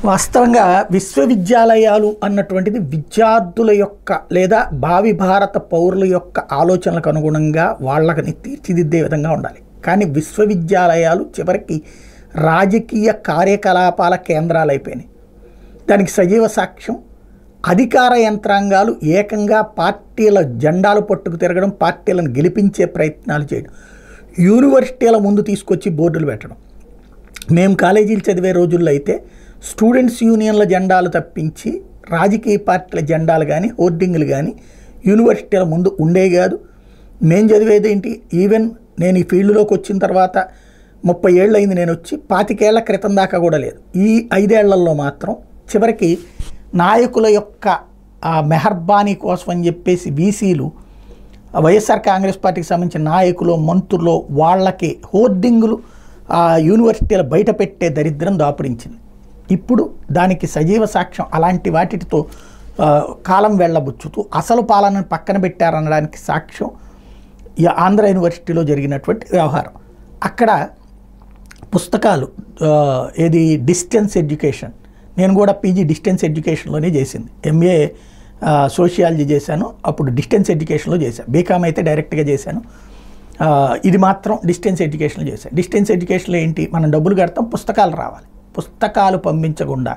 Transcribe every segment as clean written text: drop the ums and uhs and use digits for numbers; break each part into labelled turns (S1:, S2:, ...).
S1: వాస్తవంగా విశ్వవిద్యాలయాలు అన్నటువంటిది విద్యార్థుల యొక్క లేదా భావి భారత పౌరుల యొక్క ఆలోచనలకు అనుగుణంగా వాళ్ళని తీర్చిదిద్దే విధంగా ఉండాలి. కానీ విశ్వవిద్యాలయాలు చివరికి రాజకీయ కార్యకలాపాల కేంద్రాలు అయిపోయినాయి. దానికి సజీవ సాక్ష్యం అధికార యంత్రాంగాలు ఏకంగా పార్టీల జెండాలు పట్టుకు తిరగడం, పార్టీలను గెలిపించే ప్రయత్నాలు చేయడం, యూనివర్సిటీల ముందు తీసుకొచ్చి బోర్డులు పెట్టడం. మేము కాలేజీలు చదివే రోజుల్లో అయితే స్టూడెంట్స్ యూనియన్ల జెండాలు తప్పించి రాజకీయ పార్టీల జెండాలు కానీ హోర్డింగ్లు కానీ యూనివర్సిటీల ముందు ఉండే కాదు. మేము చదివేది ఏంటి, ఈవెన్ నేను ఈ ఫీల్డ్లోకి వచ్చిన తర్వాత 30 ఏళ్ళు అయింది నేను వచ్చి, 25 ఏళ్ల క్రితం దాకా కూడా లేదు. ఈ 5 ఏళ్లలో మాత్రం చివరికి నాయకుల యొక్క మెహర్బానీ కోసం అని చెప్పేసి వీసీలు, వైఎస్ఆర్ కాంగ్రెస్ పార్టీకి సంబంధించిన నాయకులు, మంత్రులు వాళ్ళకి హోర్డింగులు యూనివర్సిటీలు బయట పెట్టే దరిద్రం దాపురించింది. ఇప్పుడు దానికి సజీవ సాక్ష్యం అలాంటి వాటితో కాలం వెళ్ళబుచ్చుతూ అసలు పాలనను పక్కన పెట్టారనడానికి సాక్ష్యం ఈ ఆంధ్ర యూనివర్సిటీలో జరిగినటువంటి వ్యవహారం. అక్కడ పుస్తకాలు ఏది డిస్టెన్స్ ఎడ్యుకేషన్, నేను కూడా పీజీ డిస్టెన్స్ ఎడ్యుకేషన్లోనే చేసింది. ఎంఏ సోషియాలజీ చేశాను, అప్పుడు డిస్టెన్స్ ఎడ్యుకేషన్లో చేశాను. బీకామ్ అయితే డైరెక్ట్గా చేశాను. ఇది మాత్రం డిస్టెన్స్ ఎడ్యుకేషన్లో చేశాను. డిస్టెన్స్ ఎడ్యుకేషన్లో ఏంటి, మనం డబ్బులు కడతాం, పుస్తకాలు రావాలి. పుస్తకాలు పంపించకుండా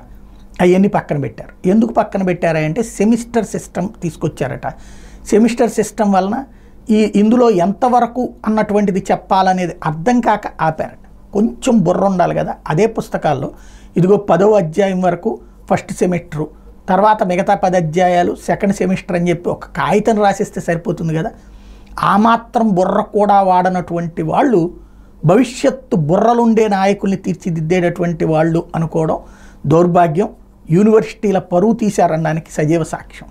S1: అవన్నీ పక్కన పెట్టారు. ఎందుకు పక్కన పెట్టారా అంటే సెమిస్టర్ సిస్టమ్ తీసుకొచ్చారట. సెమిస్టర్ సిస్టమ్ వలన ఇందులో ఎంతవరకు అన్నటువంటిది చెప్పాలనేది అర్థం కాక ఆపారట. కొంచెం బుర్ర ఉండాలి కదా. అదే పుస్తకాల్లో ఇదిగో 10వ అధ్యాయం వరకు ఫస్ట్ సెమిస్టరు, తర్వాత మిగతా 10 అధ్యాయాలు సెకండ్ సెమిస్టర్ అని చెప్పి ఒక కాగితం రాసిస్తే సరిపోతుంది కదా. ఆ మాత్రం బుర్ర కూడా వాడనటువంటి వాళ్ళు భవిష్యత్తు బుర్రలుండే నాయకుల్ని తీర్చిదిద్దేటటువంటి వాళ్ళు అనుకోవడం దౌర్భాగ్యం. యూనివర్సిటీల పరువు తీశారనడానికి సజీవ సాక్ష్యం.